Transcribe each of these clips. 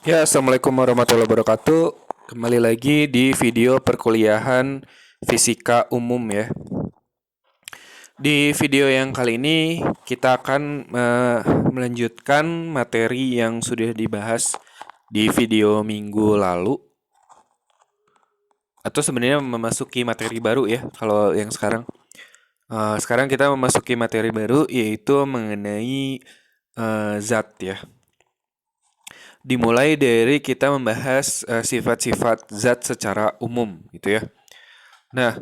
Ya, Assalamualaikum warahmatullahi wabarakatuh. Kembali lagi di video perkuliahan Fisika Umum ya. Di video yang kali ini kita akan melanjutkan materi yang sudah dibahas di video minggu lalu. Atau sebenarnya memasuki materi baru ya kalau yang sekarang. Sekarang kita memasuki materi baru yaitu mengenai zat ya. Dimulai dari kita membahas sifat-sifat zat secara umum gitu ya. Nah,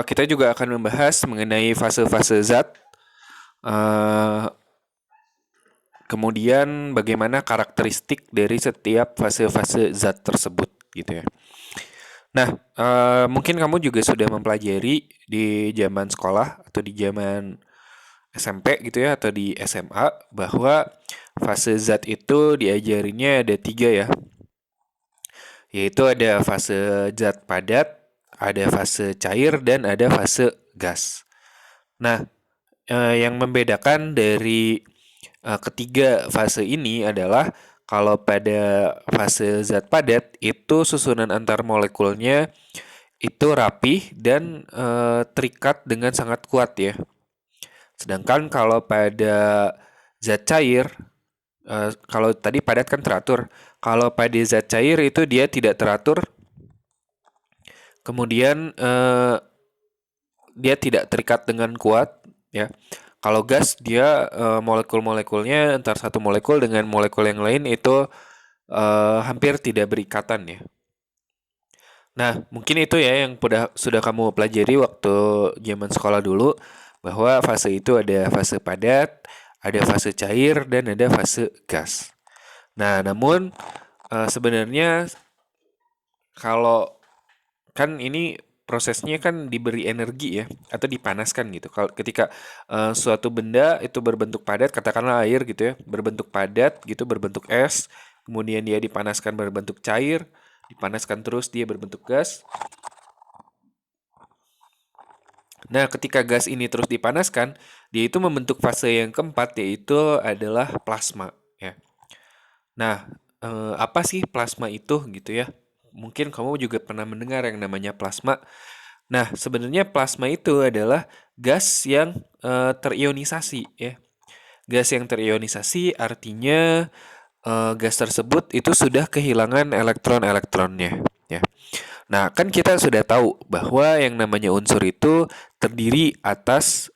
kita juga akan membahas mengenai fase-fase zat, eh, kemudian bagaimana karakteristik dari setiap fase-fase zat tersebut gitu ya. Nah, mungkin kamu juga sudah mempelajari di zaman sekolah atau di zaman SMP gitu ya atau di SMA bahwa fase zat itu diajarinnya ada 3 ya, yaitu ada fase zat padat, ada fase cair, dan ada fase gas. Nah, yang membedakan dari ketiga fase ini adalah kalau pada fase zat padat itu susunan antar molekulnya itu rapih dan terikat dengan sangat kuat ya. Sedangkan kalau pada zat cair, kalau tadi padat kan teratur, kalau pada zat cair itu dia tidak teratur, kemudian dia tidak terikat dengan kuat ya. Kalau gas dia molekul-molekulnya antar satu molekul dengan molekul yang lain itu hampir tidak berikatan ya. Nah, mungkin itu ya yang sudah kamu pelajari waktu zaman sekolah dulu bahwa fase itu ada fase padat, ada fase cair dan ada fase gas. Nah, namun sebenarnya kalau kan ini prosesnya kan diberi energi ya atau dipanaskan gitu. Kalau ketika suatu benda itu berbentuk padat, katakanlah air gitu ya, berbentuk padat gitu, berbentuk es, kemudian dia dipanaskan berbentuk cair, dipanaskan terus dia berbentuk gas. Nah, ketika gas ini terus dipanaskan, dia itu membentuk fase yang keempat yaitu adalah plasma ya. Nah, apa sih plasma itu gitu ya? Mungkin kamu juga pernah mendengar yang namanya plasma. Nah, sebenarnya plasma itu adalah gas yang terionisasi ya. Gas yang terionisasi artinya gas tersebut itu sudah kehilangan elektron-elektronnya ya. Nah, kan kita sudah tahu bahwa yang namanya unsur itu terdiri atas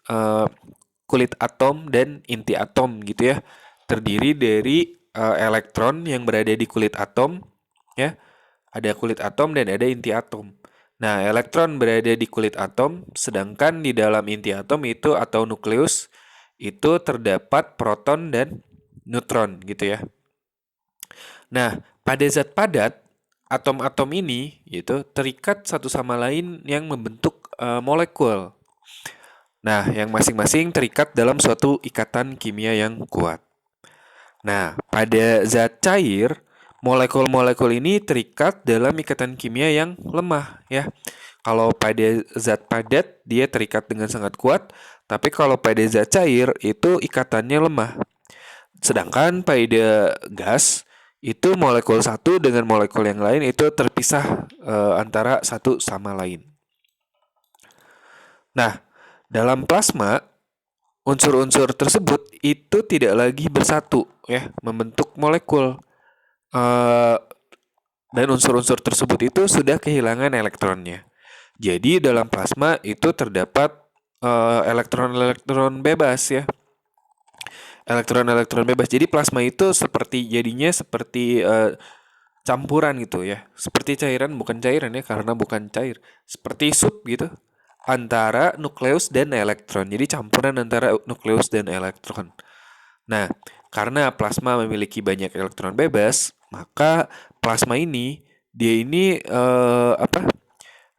kulit atom dan inti atom gitu ya. Terdiri dari elektron yang berada di kulit atom ya. Ada kulit atom dan ada inti atom. Nah, elektron berada di kulit atom, sedangkan di dalam inti atom itu atau nukleus itu terdapat proton dan neutron gitu ya. Nah, pada zat padat, atom-atom ini gitu terikat satu sama lain yang membentuk molekul. Nah, yang masing-masing terikat dalam suatu ikatan kimia yang kuat. Nah, pada zat cair, molekul-molekul ini terikat dalam ikatan kimia yang lemah ya. Kalau pada zat padat dia terikat dengan sangat kuat, tapi kalau pada zat cair itu ikatannya lemah. Sedangkan pada gas itu molekul satu dengan molekul yang lain itu terpisah antara satu sama lain. Nah, dalam plasma unsur-unsur tersebut itu tidak lagi bersatu ya, membentuk molekul. Eh, dan unsur-unsur tersebut itu sudah kehilangan elektronnya. Jadi dalam plasma itu terdapat elektron-elektron bebas ya. Elektron-elektron bebas. Jadi plasma itu jadinya seperti campuran gitu ya. Seperti cairan bukan cairan ya karena bukan cair. Seperti sup gitu antara nukleus dan elektron. Jadi campuran antara nukleus dan elektron. Nah, karena plasma memiliki banyak elektron bebas, maka plasma ini dia ini apa?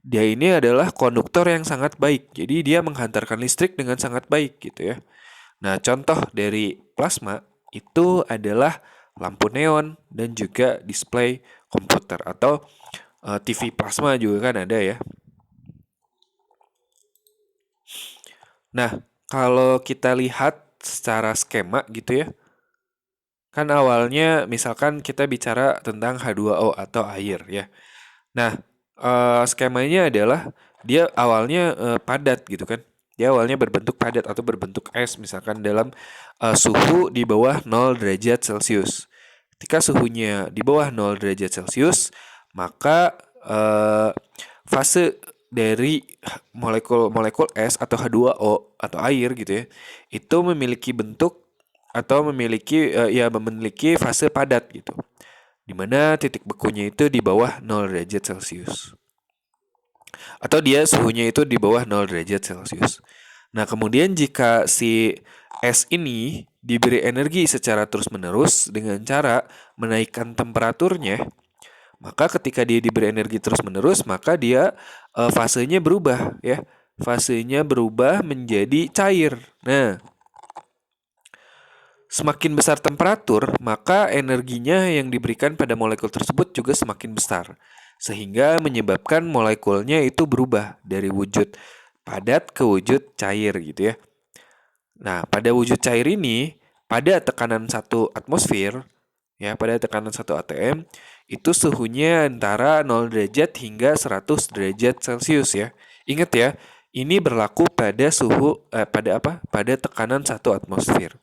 Dia ini adalah konduktor yang sangat baik. Jadi dia menghantarkan listrik dengan sangat baik gitu ya. Nah, contoh dari plasma itu adalah lampu neon dan juga display komputer atau TV plasma juga kan ada ya. Nah, kalau kita lihat secara skema gitu ya, Kan awalnya misalkan kita bicara tentang H2O atau air ya. Nah, skemanya adalah dia awalnya padat gitu kan. Dia awalnya berbentuk padat atau berbentuk es misalkan dalam suhu di bawah 0 derajat Celcius. Ketika suhunya di bawah 0 derajat Celcius, maka fase dari molekul-molekul es atau H2O atau air gitu ya, itu memiliki bentuk atau memiliki fase padat gitu. Di mana titik bekunya itu di bawah 0 derajat Celcius. Atau dia suhunya itu di bawah 0 derajat Celcius. Nah, kemudian jika si es ini diberi energi secara terus-menerus dengan cara menaikkan temperaturnya, maka ketika dia diberi energi terus-menerus, maka dia fasenya berubah ya. Fasenya berubah menjadi cair. Nah, semakin besar temperatur, maka energinya yang diberikan pada molekul tersebut juga semakin besar, sehingga menyebabkan molekulnya itu berubah dari wujud padat ke wujud cair gitu ya. Nah, pada wujud cair ini, pada tekanan 1 atmosfer, ya, pada tekanan 1 atm, itu suhunya antara 0 derajat hingga 100 derajat Celcius ya. Ingat ya, ini berlaku pada pada tekanan 1 atmosfer.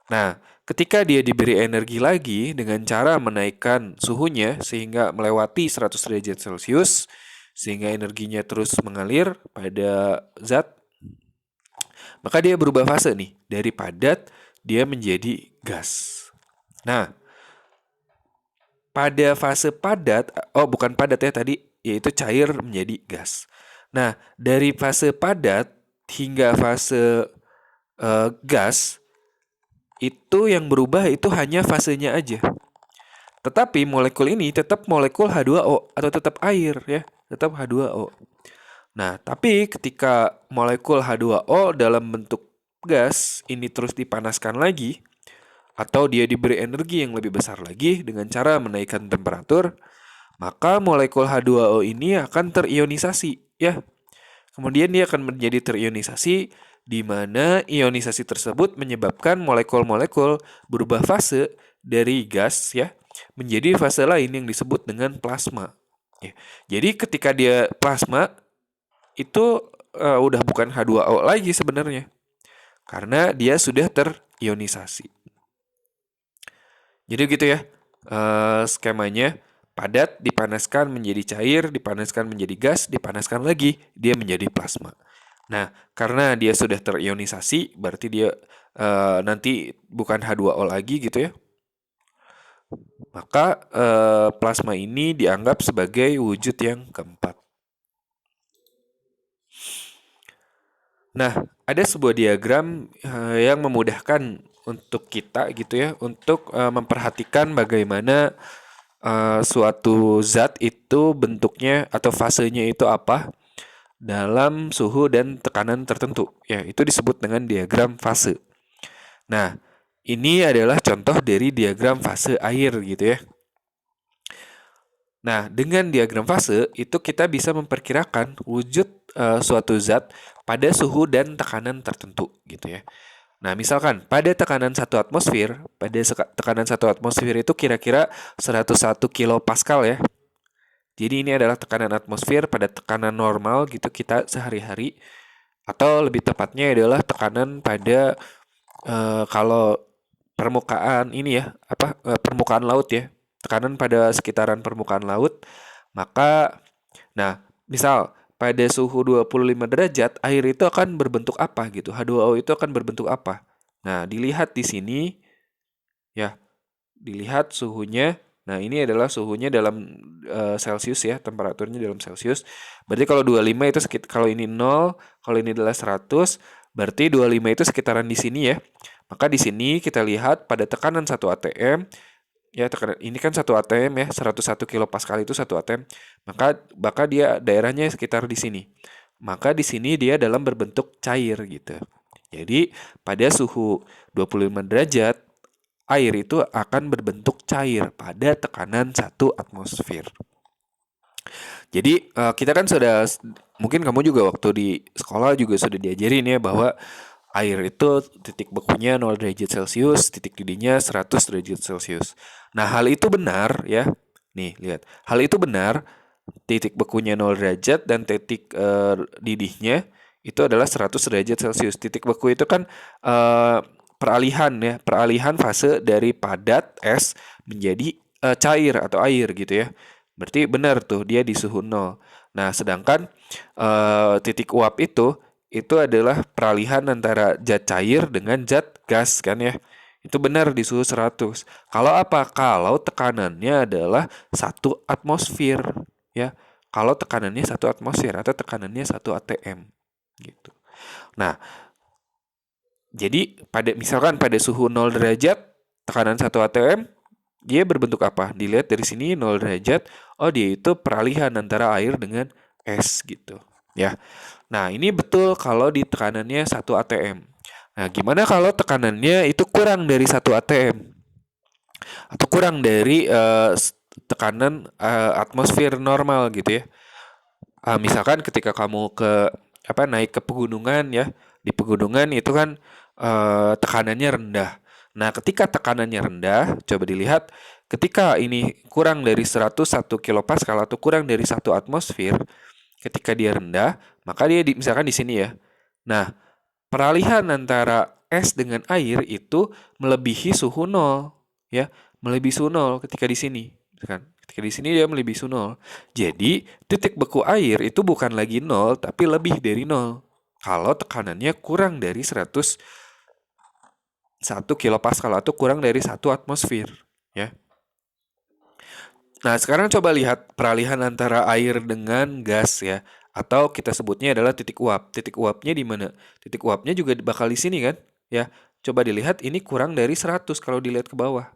Nah, ketika dia diberi energi lagi dengan cara menaikkan suhunya sehingga melewati 100 derajat Celcius, sehingga energinya terus mengalir pada zat, maka dia berubah fase nih, dari padat dia menjadi gas. Nah, pada fase padat, bukan padat ya tadi, yaitu cair menjadi gas. Nah, dari fase padat hingga fase gas, itu yang berubah itu hanya fasenya aja. Tetapi molekul ini tetap molekul H2O atau tetap air ya, tetap H2O. Nah, tapi ketika molekul H2O dalam bentuk gas ini terus dipanaskan lagi atau dia diberi energi yang lebih besar lagi dengan cara menaikkan temperatur, maka molekul H2O ini akan terionisasi ya. Kemudian dia akan menjadi terionisasi di mana ionisasi tersebut menyebabkan molekul-molekul berubah fase dari gas ya menjadi fase lain yang disebut dengan plasma. Ya. Jadi ketika dia plasma itu udah bukan H2O lagi sebenarnya karena dia sudah terionisasi. Jadi gitu ya skemanya. Padat dipanaskan menjadi cair, dipanaskan menjadi gas, dipanaskan lagi, dia menjadi plasma. Nah, karena dia sudah terionisasi, berarti dia nanti bukan H2O lagi gitu ya. Maka plasma ini dianggap sebagai wujud yang keempat. Nah, ada sebuah diagram yang memudahkan untuk kita gitu ya, untuk memperhatikan bagaimana suatu zat itu bentuknya atau fasenya itu apa dalam suhu dan tekanan tertentu. Ya, itu disebut dengan diagram fase. Nah, ini adalah contoh dari diagram fase air gitu ya. Nah, dengan diagram fase itu kita bisa memperkirakan wujud suatu zat pada suhu dan tekanan tertentu gitu ya. Nah, misalkan pada tekanan 1 atmosfer, tekanan 1 atmosfer itu kira-kira 101 kilopascal ya. Jadi ini adalah tekanan atmosfer pada tekanan normal gitu kita sehari-hari, atau lebih tepatnya adalah tekanan pada kalau permukaan ini ya, permukaan laut ya. Tekanan pada sekitaran permukaan laut, maka misal pada suhu 25 derajat, air itu akan berbentuk apa gitu. H2O itu akan berbentuk apa? Nah, dilihat di sini ya. Dilihat suhunya. Nah, ini adalah suhunya dalam Celcius ya, temperaturnya dalam Celcius. Berarti kalau 25 itu kalau ini 0, kalau ini adalah 100, berarti 25 itu sekitaran di sini ya. Maka di sini kita lihat pada tekanan 1 atm, ya tekanan ini kan 1 atm ya, 101 kilopascal itu 1 atm. Maka dia daerahnya sekitar di sini. Maka di sini dia dalam berbentuk cair gitu. Jadi pada suhu 25 derajat air itu akan berbentuk cair pada tekanan 1 atmosfer. Jadi kita kan mungkin kamu juga waktu di sekolah juga sudah diajarin ya bahwa Air itu titik bekunya 0 derajat Celcius, titik didihnya 100 derajat Celcius. Nah, hal itu benar ya. Nih, lihat. Hal itu benar, titik bekunya 0 derajat dan titik didihnya itu adalah 100 derajat Celcius. Titik beku itu kan eh, peralihan ya, peralihan fase dari padat es menjadi cair atau air gitu ya. Berarti benar tuh dia di suhu 0. Nah, sedangkan titik uap itu adalah peralihan antara zat cair dengan zat gas kan ya. Itu benar di suhu 100. Kalau apa? Kalau tekanannya adalah 1 atmosfer ya. Kalau tekanannya 1 atmosfer atau tekanannya 1 atm gitu. Nah, jadi misalkan pada suhu 0 derajat tekanan 1 atm dia berbentuk apa? Dilihat dari sini 0 derajat, oh dia itu peralihan antara air dengan es gitu. Ya. Nah, ini betul kalau di tekanannya 1 atm. Nah, gimana kalau tekanannya itu kurang dari 1 atm? Atau kurang dari tekanan atmosfer normal gitu ya. Misalkan ketika kamu naik ke pegunungan ya, di pegunungan itu kan tekanannya rendah. Nah, ketika tekanannya rendah, coba dilihat ketika ini kurang dari 101 kilopascal atau kurang dari 1 atmosfer, ketika dia rendah, maka dia misalkan di sini ya. Nah, peralihan antara es dengan air itu melebihi suhu 0 ya, melebihi suhu 0 ketika di sini, kan? Ketika di sini dia melebihi suhu 0. Jadi, titik beku air itu bukan lagi 0 tapi lebih dari 0. Kalau tekanannya kurang dari 1 kilopascal atau kurang dari 1 atmosfer ya. Nah, sekarang coba lihat peralihan antara air dengan gas ya, atau kita sebutnya adalah titik uap. Titik uapnya di mana? Titik uapnya juga bakal di sini kan? Ya. Coba dilihat ini kurang dari 100 kalau dilihat ke bawah.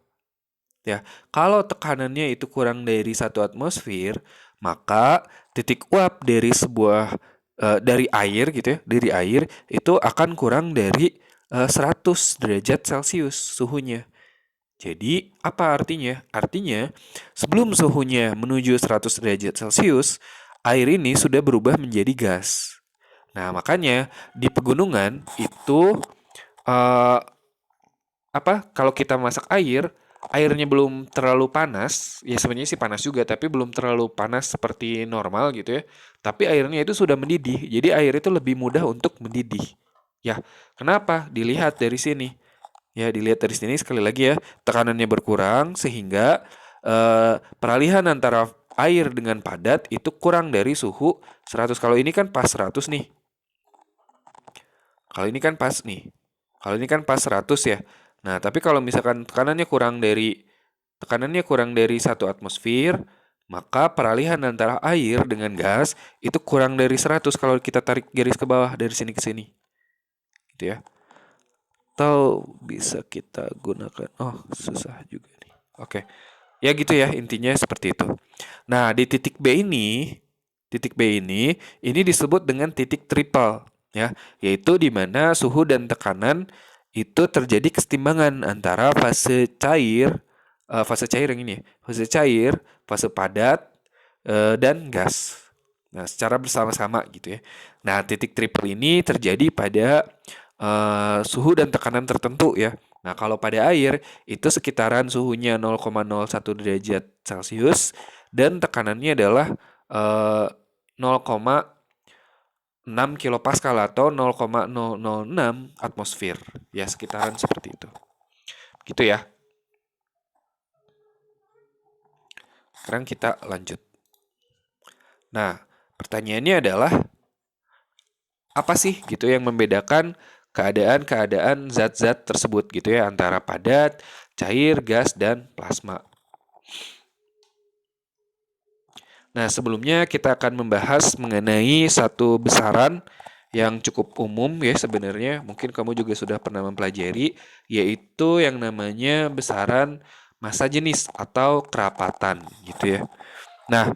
Ya. Kalau tekanannya itu kurang dari 1 atmosfer, maka titik uap dari dari air gitu ya, dari air itu akan kurang dari 100 derajat Celcius suhunya. Jadi, apa artinya? Artinya, sebelum suhunya menuju 100 derajat Celcius, air ini sudah berubah menjadi gas. Nah, makanya di pegunungan itu eh, kalau kita masak air, airnya belum terlalu panas, ya sebenarnya sih panas juga, tapi belum terlalu panas seperti normal gitu ya. Tapi airnya itu sudah mendidih, jadi air itu lebih mudah untuk mendidih. Ya, kenapa? Dilihat dari sini. Ya, dilihat dari sini sekali lagi ya, tekanannya berkurang sehingga peralihan antara air dengan padat itu kurang dari suhu 100. Kalau ini kan pas 100 nih. Kalau ini kan pas nih. Kalau ini kan pas 100 ya. Nah, tapi kalau misalkan tekanannya kurang dari 1 atmosfer, maka peralihan antara air dengan gas itu kurang dari 100 kalau kita tarik garis ke bawah dari sini ke sini. Gitu ya. Atau bisa kita gunakan. Oh, susah juga nih. Oke. Ya gitu ya, intinya seperti itu. Nah, di titik B ini disebut dengan titik triple ya, yaitu di mana suhu dan tekanan itu terjadi kesetimbangan antara fase cair yang ini, fase cair, fase padat dan gas. Nah, secara bersama-sama gitu ya. Nah, titik triple ini terjadi pada suhu dan tekanan tertentu ya. Nah, kalau pada air itu sekitaran suhunya 0,01 derajat Celcius dan tekanannya adalah 0,6 kilopascal atau 0,006 atmosfer. Ya, sekitaran seperti itu. Gitu ya. Sekarang kita lanjut. Nah, pertanyaannya adalah apa sih gitu yang membedakan keadaan-keadaan zat-zat tersebut gitu ya antara padat, cair, gas, dan plasma. Nah, sebelumnya kita akan membahas mengenai satu besaran yang cukup umum ya sebenarnya. Mungkin kamu juga sudah pernah mempelajari, yaitu yang namanya besaran massa jenis atau kerapatan gitu ya. Nah,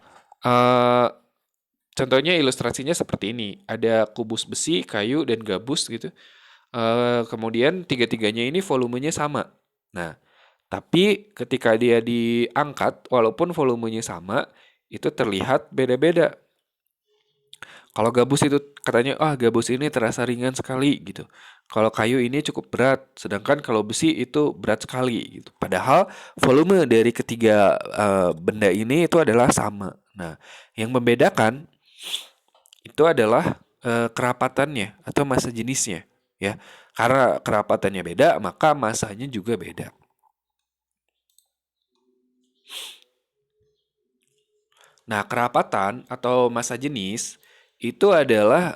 contohnya ilustrasinya seperti ini. Ada kubus besi, kayu, dan gabus gitu. Kemudian tiga-tiganya ini volumenya sama. Nah, tapi ketika dia diangkat, walaupun volumenya sama, itu terlihat beda-beda. Kalau gabus itu katanya, gabus ini terasa ringan sekali gitu. Kalau kayu ini cukup berat, sedangkan kalau besi itu berat sekali gitu. Padahal volume dari ketiga benda ini itu adalah sama. Nah, yang membedakan itu adalah kerapatannya atau massa jenisnya, ya. Karena kerapatannya beda, maka massanya juga beda. Nah, kerapatan atau massa jenis itu adalah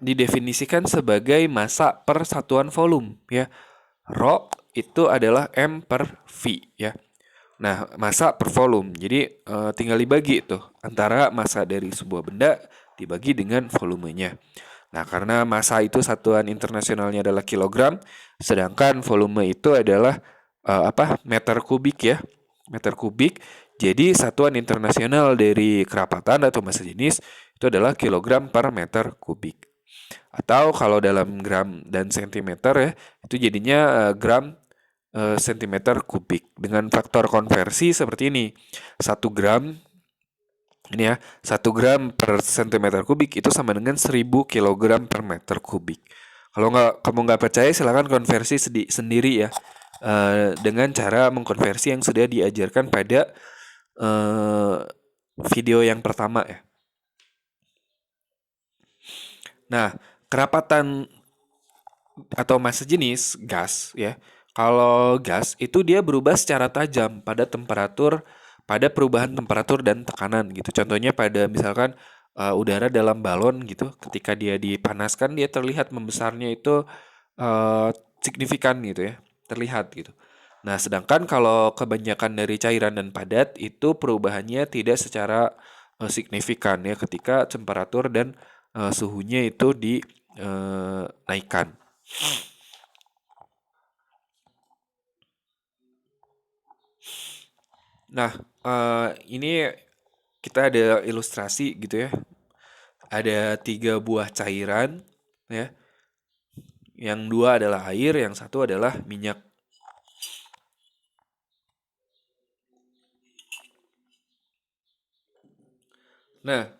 didefinisikan sebagai massa per satuan volume, ya. Rho itu adalah M per V, ya. Nah, massa per volume. Jadi tinggal dibagi tuh antara massa dari sebuah benda dibagi dengan volumenya. Nah, karena massa itu satuan internasionalnya adalah kilogram, sedangkan volume itu adalah meter kubik, ya. Meter kubik. Jadi satuan internasional dari kerapatan atau massa jenis itu adalah kilogram per meter kubik. Atau kalau dalam gram dan sentimeter, ya, itu jadinya gram sentimeter kubik. Dengan faktor konversi seperti ini. 1 gram ini, ya, 1 gram per sentimeter kubik itu sama dengan 1000 kilogram per meter kubik. Kalau kamu nggak percaya, silakan konversi sendiri, ya, dengan cara mengkonversi yang sudah diajarkan pada video yang pertama, ya. Nah, kerapatan atau massa jenis gas, ya. Kalau gas itu dia berubah secara tajam pada perubahan temperatur dan tekanan gitu. Contohnya pada misalkan udara dalam balon gitu, ketika dia dipanaskan dia terlihat membesarnya itu uh, signifikan gitu, ya, terlihat gitu. Nah, sedangkan kalau kebanyakan dari cairan dan padat itu perubahannya tidak secara signifikan, ya, ketika temperatur dan suhunya itu dinaikkan. Nah, ini kita ada ilustrasi gitu, ya. Ada 3 buah cairan, ya. Yang 2 adalah air, yang 1 adalah minyak. Nah,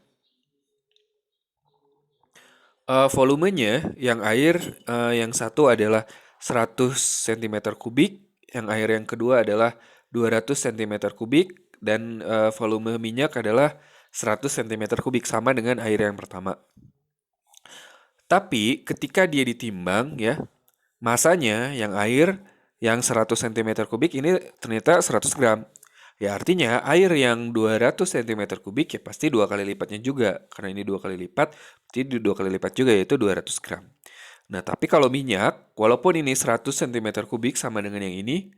volumenya yang air, yang 1 adalah 100 cm kubik, yang air yang kedua adalah 200 cm kubik, dan volume minyak adalah 100 cm kubik, sama dengan air yang pertama. Tapi ketika dia ditimbang, ya, masanya yang air yang 100 cm kubik ini ternyata 100 gram. Ya, artinya air yang 200 cm kubik ya pasti 2 kali lipatnya juga. Karena ini 2 kali lipat, jadi 2 kali lipat juga, yaitu 200 gram. Nah, tapi kalau minyak, walaupun ini 100 cm kubik sama dengan yang ini,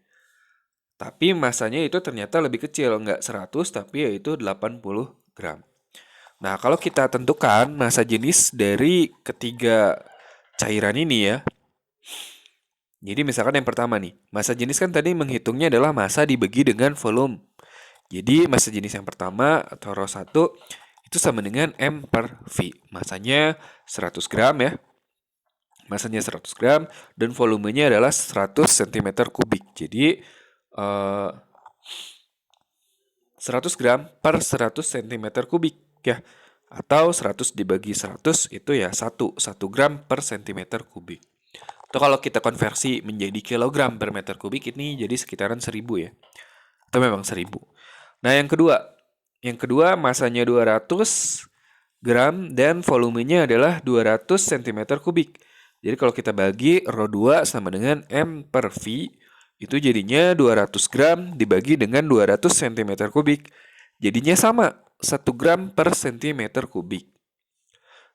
tapi masanya itu ternyata lebih kecil, nggak 100 tapi yaitu 80 gram. Nah, kalau kita tentukan massa jenis dari ketiga cairan ini, ya. Jadi misalkan yang pertama nih, massa jenis kan tadi menghitungnya adalah massa dibagi dengan volume. Jadi massa jenis yang pertama atau rho 1 itu sama dengan M per V. Massanya 100 gram, ya. Massanya 100 gram dan volumenya adalah 100 cm kubik. Jadi 100 gram per 100 cm kubik, ya. Atau 100 dibagi 100 itu ya 1 gram per cm kubik. Atau kalau kita konversi menjadi kilogram per meter kubik ini jadi sekitaran 1000, ya. Itu memang 1000. Nah, yang kedua masanya 200 gram dan volumenya adalah 200 cm kubik. Jadi kalau kita bagi rho 2 sama dengan M per V, itu jadinya 200 gram dibagi dengan 200 cm kubik. Jadinya sama, 1 gram per cm kubik.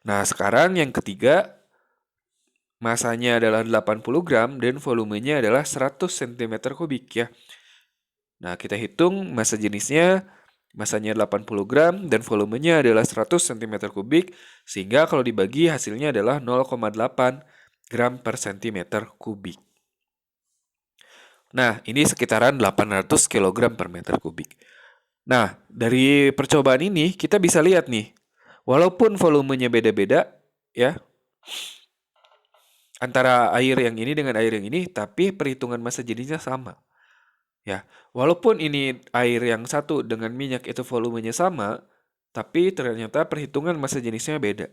Nah, sekarang yang ketiga, masanya adalah 80 gram dan volumenya adalah 100 cm kubik, ya. Nah, kita hitung massa jenisnya, masanya 80 gram dan volumenya adalah 100 cm kubik, sehingga kalau dibagi hasilnya adalah 0,8 gram per cm kubik. Nah, ini sekitaran 800 kg per meter kubik. Nah, dari percobaan ini kita bisa lihat nih, walaupun volumenya beda-beda, ya, antara air yang ini dengan air yang ini, tapi perhitungan massa jenisnya sama. Ya, walaupun ini air yang satu dengan minyak itu volumenya sama, tapi ternyata perhitungan massa jenisnya beda.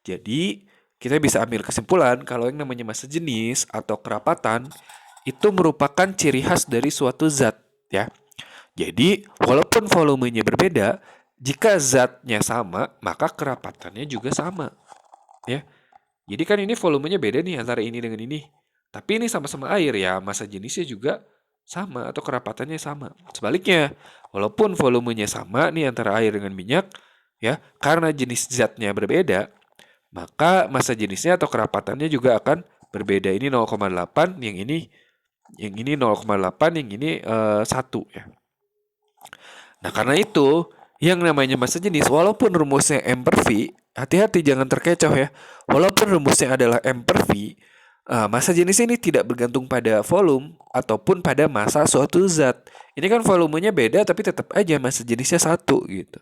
Jadi, kita bisa ambil kesimpulan kalau yang namanya massa jenis atau kerapatan itu merupakan ciri khas dari suatu zat, ya. Jadi, walaupun volumenya berbeda, jika zatnya sama, maka kerapatannya juga sama, ya. Jadi kan ini volumenya beda nih antara ini dengan ini. Tapi ini sama-sama air, ya, massa jenisnya juga sama atau kerapatannya sama. Sebaliknya, walaupun volumenya sama nih antara air dengan minyak, ya, karena jenis zatnya berbeda, maka massa jenisnya atau kerapatannya juga akan berbeda. Ini 0,8, yang ini 0,8, yang ini 1, ya. Nah, karena itu, yang namanya massa jenis, walaupun rumusnya M per V, hati-hati jangan terkecoh ya. Walaupun rumusnya adalah M per V, massa jenis ini tidak bergantung pada volume ataupun pada massa suatu zat. Ini kan volumenya beda, tapi tetap aja massa jenisnya satu gitu.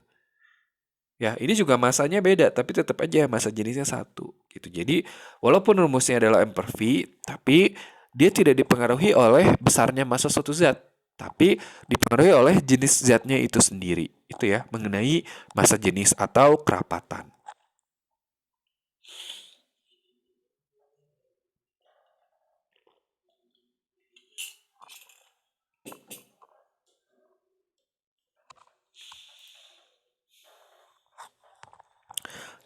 Ya, ini juga massanya beda, tapi tetap aja massa jenisnya satu gitu. Jadi, walaupun rumusnya adalah M per V, tapi dia tidak dipengaruhi oleh besarnya massa suatu zat, tapi dipengaruhi oleh jenis zatnya itu sendiri. Itu ya, mengenai massa jenis atau kerapatan.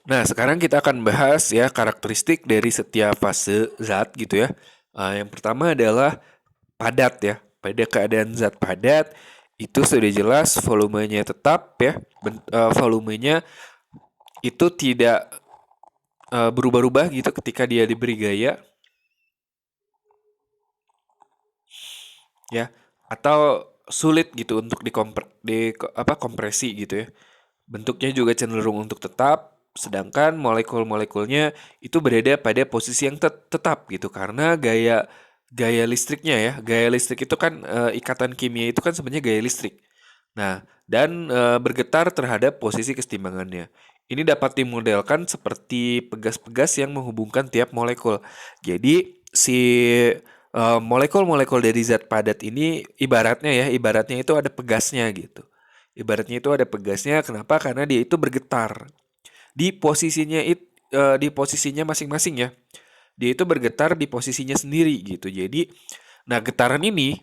Nah, sekarang kita akan bahas ya karakteristik dari setiap fase zat gitu ya. Yang pertama adalah padat ya. Pada keadaan zat padat itu sudah jelas volumenya tetap ya. Volumenya itu tidak berubah-ubah gitu ketika dia diberi gaya ya, atau sulit gitu untuk kompresi gitu ya. Bentuknya juga cenderung untuk tetap, sedangkan molekul-molekulnya itu berada pada posisi yang tetap gitu karena gaya gaya listriknya ya. Gaya listrik itu kan ikatan kimia itu kan sebenarnya gaya listrik. Nah, dan bergetar terhadap posisi kesetimbangannya. Ini dapat dimodelkan seperti pegas-pegas yang menghubungkan tiap molekul. Jadi si molekul-molekul dari zat padat ini ibaratnya itu ada pegasnya gitu. Ibaratnya itu ada pegasnya, kenapa? Karena dia itu bergetar di posisinya masing-masing ya. Dia itu bergetar di posisinya sendiri gitu. Jadi, nah getaran ini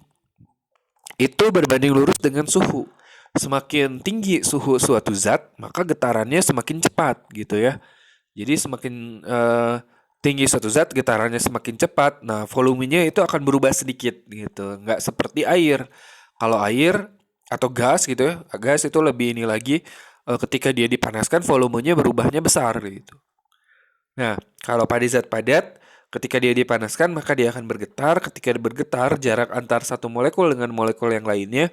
itu berbanding lurus dengan suhu. Semakin tinggi suhu suatu zat, maka getarannya semakin cepat gitu ya. Jadi semakin tinggi suatu zat, getarannya semakin cepat. Nah, volumenya itu akan berubah sedikit gitu. Nggak seperti air. Kalau air atau gas gitu ya, gas itu lebih ini lagi, ketika dia dipanaskan volumenya berubahnya besar gitu. Nah, kalau pada zat padat, ketika dia dipanaskan maka dia akan bergetar. Ketika dia bergetar, jarak antar satu molekul dengan molekul yang lainnya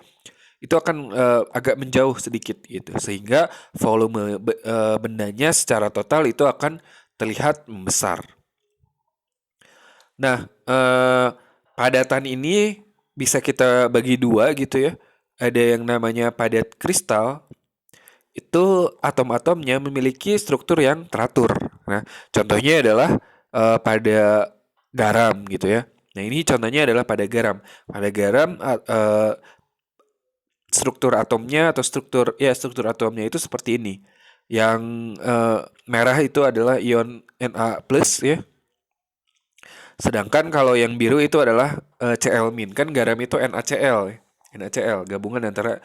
itu akan agak menjauh sedikit gitu, sehingga volume bendanya secara total itu akan terlihat membesar. Nah, padatan ini bisa kita bagi dua gitu ya. Ada yang namanya padat kristal, itu atom-atomnya memiliki struktur yang teratur. Nah, contohnya adalah pada garam gitu ya. Nah, ini contohnya adalah pada garam. Pada garam struktur atomnya atau struktur atomnya itu seperti ini. Yang merah itu adalah ion Na+ ya. Sedangkan kalau yang biru itu adalah Cl-. Kan garam itu NaCl ya. NaCl gabungan antara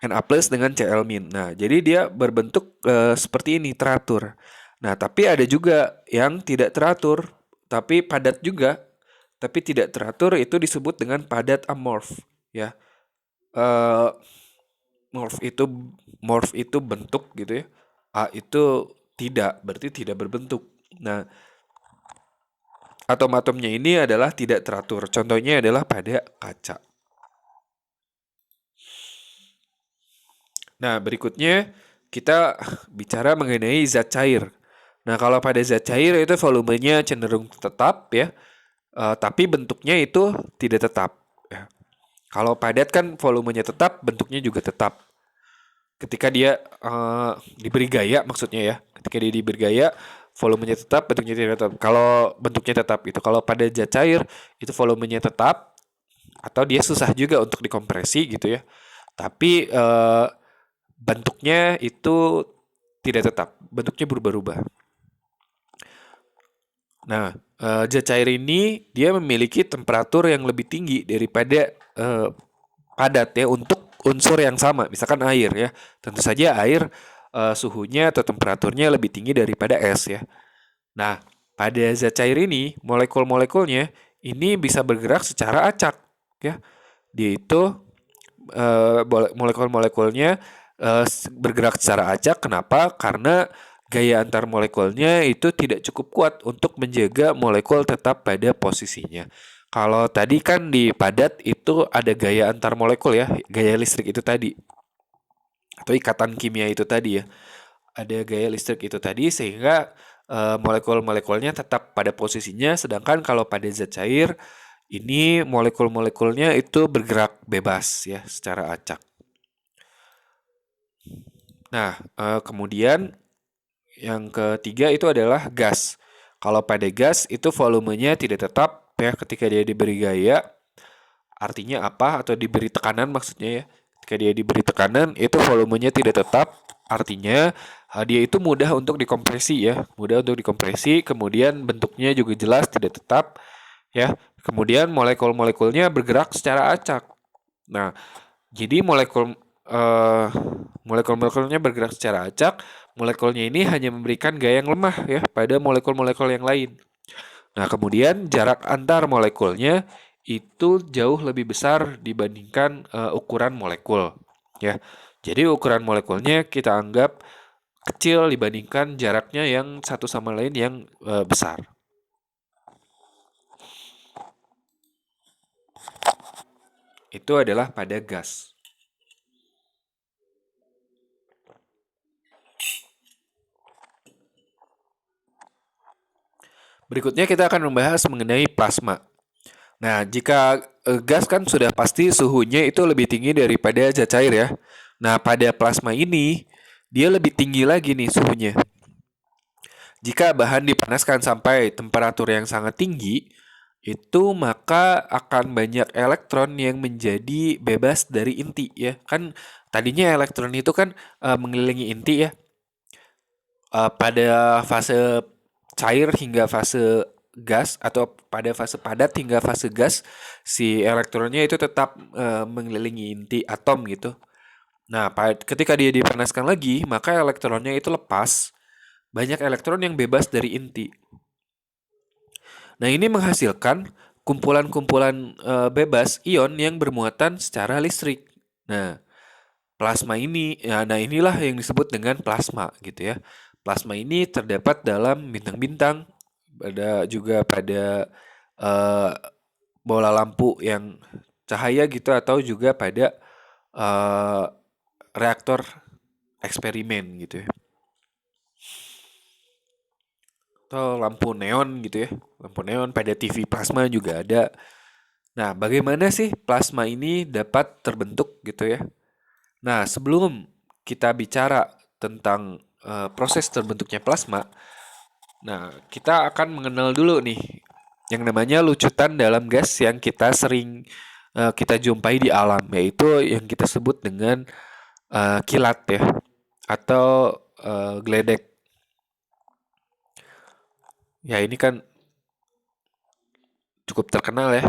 Na+ dengan Cl-. Nah, jadi dia berbentuk seperti ini, teratur. Nah, tapi ada juga yang tidak teratur, tapi padat juga, tapi tidak teratur, itu disebut dengan padat amorf ya. Eh, morph itu bentuk gitu ya. A itu tidak, berarti tidak berbentuk. Nah, atom-atomnya ini adalah tidak teratur. Contohnya adalah pada kaca. Nah, berikutnya kita bicara mengenai zat cair. Nah, kalau pada zat cair itu volumenya cenderung tetap ya, tapi bentuknya itu tidak tetap. Ya. Kalau padat kan volumenya tetap, bentuknya juga tetap. Ketika dia diberi gaya, maksudnya ya, ketika dia diberi gaya, volumenya tetap, bentuknya tidak tetap. Kalau bentuknya tetap itu, kalau pada zat cair itu volumenya tetap, atau dia susah juga untuk dikompresi gitu ya. Tapi bentuknya itu tidak tetap, bentuknya berubah-ubah. Nah, zat cair ini dia memiliki temperatur yang lebih tinggi daripada padat ya untuk unsur yang sama, misalkan air ya. Tentu saja air suhunya atau temperaturnya lebih tinggi daripada es ya. Nah, pada zat cair ini molekul-molekulnya ini bisa bergerak secara acak ya. Dia itu molekul-molekulnya bergerak secara acak. Kenapa? Karena gaya antar molekulnya itu tidak cukup kuat untuk menjaga molekul tetap pada posisinya. Kalau tadi kan di padat itu ada gaya antar molekul ya, gaya listrik itu tadi, atau ikatan kimia itu tadi ya. Ada gaya listrik itu tadi sehingga molekul-molekulnya tetap pada posisinya, sedangkan kalau pada zat cair ini molekul-molekulnya itu bergerak bebas ya secara acak. Nah, kemudian yang ketiga itu adalah gas. Kalau pada gas itu volumenya tidak tetap ya ketika dia diberi gaya. Artinya apa? Atau diberi tekanan maksudnya ya. Ketika dia diberi tekanan itu volumenya tidak tetap. Artinya dia itu mudah untuk dikompresi ya. Mudah untuk dikompresi. Kemudian bentuknya juga jelas tidak tetap ya. Kemudian molekul-molekulnya bergerak secara acak. Nah, jadi eh, molekul-molekulnya bergerak secara acak. Molekulnya ini hanya memberikan gaya yang lemah ya pada molekul-molekul yang lain. Nah, kemudian jarak antar molekulnya itu jauh lebih besar dibandingkan ukuran molekul ya. Jadi ukuran molekulnya kita anggap kecil dibandingkan jaraknya yang satu sama lain yang besar. Itu adalah pada gas. Berikutnya kita akan membahas mengenai plasma. Nah, jika gas kan sudah pasti suhunya itu lebih tinggi daripada zat cair ya. Nah, pada plasma ini dia lebih tinggi lagi nih suhunya. Jika bahan dipanaskan sampai temperatur yang sangat tinggi, itu maka akan banyak elektron yang menjadi bebas dari inti ya. Kan tadinya elektron itu kan mengelilingi inti ya. Pada fase cair hingga fase gas atau pada fase padat hingga fase gas, si elektronnya itu tetap mengelilingi inti atom gitu. Nah, ketika dia dipanaskan lagi, maka elektronnya itu lepas. Banyak elektron yang bebas dari inti. Nah, ini menghasilkan kumpulan-kumpulan bebas ion yang bermuatan secara listrik. Nah, plasma ini, ya, nah inilah yang disebut dengan plasma gitu ya. Plasma ini terdapat dalam bintang-bintang, ada juga pada eh, bola lampu yang cahaya gitu atau juga pada eh, reaktor eksperimen gitu ya. Atau lampu neon gitu ya. Lampu neon pada TV plasma juga ada. Nah, bagaimana sih plasma ini dapat terbentuk gitu ya? Nah, sebelum kita bicara tentang proses terbentuknya plasma, nah kita akan mengenal dulu nih yang namanya lucutan dalam gas yang kita sering kita jumpai di alam, yaitu yang kita sebut dengan kilat ya, atau geledek. Ya ini kan cukup terkenal ya,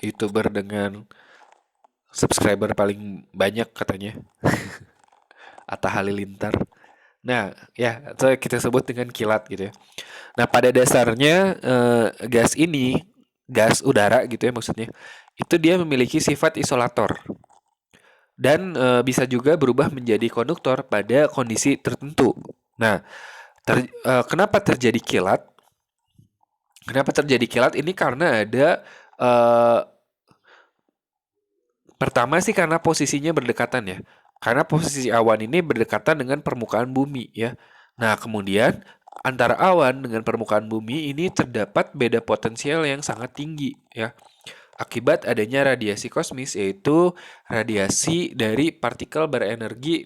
YouTuber dengan subscriber paling banyak katanya, Atta Halilintar. Nah, ya, atau kita sebut dengan kilat gitu ya. Nah, pada dasarnya gas ini, gas udara gitu ya maksudnya, itu dia memiliki sifat isolator dan bisa juga berubah menjadi konduktor pada kondisi tertentu. Nah, kenapa terjadi kilat? Kenapa terjadi kilat? Ini karena ada eh, pertama sih karena posisinya berdekatan ya. Karena posisi awan ini berdekatan dengan permukaan bumi ya. Nah, kemudian antara awan dengan permukaan bumi ini terdapat beda potensial yang sangat tinggi ya. Akibat adanya radiasi kosmis, yaitu radiasi dari partikel berenergi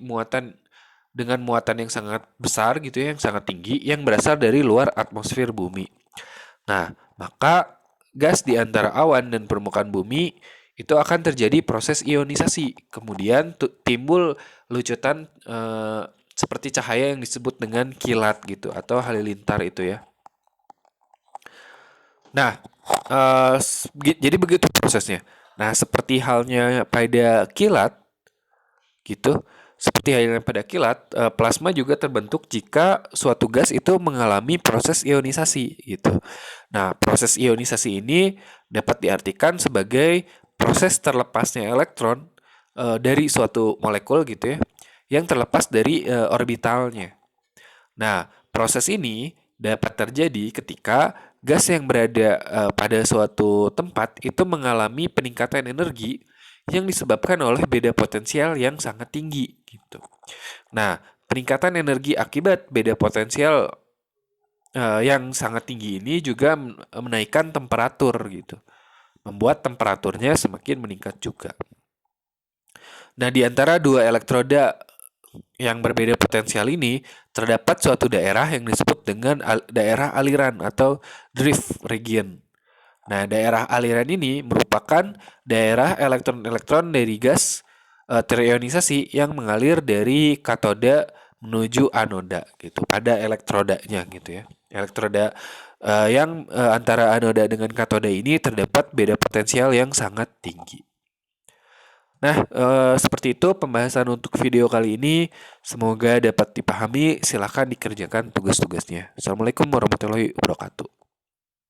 dengan muatan yang sangat besar gitu ya, yang sangat tinggi yang berasal dari luar atmosfer bumi. Nah, maka gas di antara awan dan permukaan bumi itu akan terjadi proses ionisasi. Kemudian timbul lucutan seperti cahaya yang disebut dengan kilat gitu atau halilintar itu ya. Nah, jadi begitu prosesnya. Nah, seperti halnya pada kilat, gitu. Seperti halnya pada kilat, plasma juga terbentuk jika suatu gas itu mengalami proses ionisasi, gitu. Nah, proses ionisasi ini dapat diartikan sebagai proses terlepasnya elektron dari suatu molekul, gitu ya, yang terlepas dari orbitalnya. Nah, proses ini dapat terjadi ketika gas yang berada pada suatu tempat itu mengalami peningkatan energi yang disebabkan oleh beda potensial yang sangat tinggi gitu. Nah, peningkatan energi akibat beda potensial yang sangat tinggi ini juga menaikkan temperatur gitu. Membuat temperaturnya semakin meningkat juga. Nah, di antara dua elektroda yang berbeda potensial ini, terdapat suatu daerah yang disebut dengan daerah aliran atau drift region. Nah, daerah aliran ini merupakan daerah elektron-elektron dari gas terionisasi yang mengalir dari katoda menuju anoda gitu pada elektrodanya gitu ya. Elektroda yang antara anoda dengan katoda ini terdapat beda potensial yang sangat tinggi. Nah, seperti itu pembahasan untuk video kali ini. Semoga dapat dipahami. Silakan dikerjakan tugas-tugasnya. Assalamualaikum warahmatullahi wabarakatuh.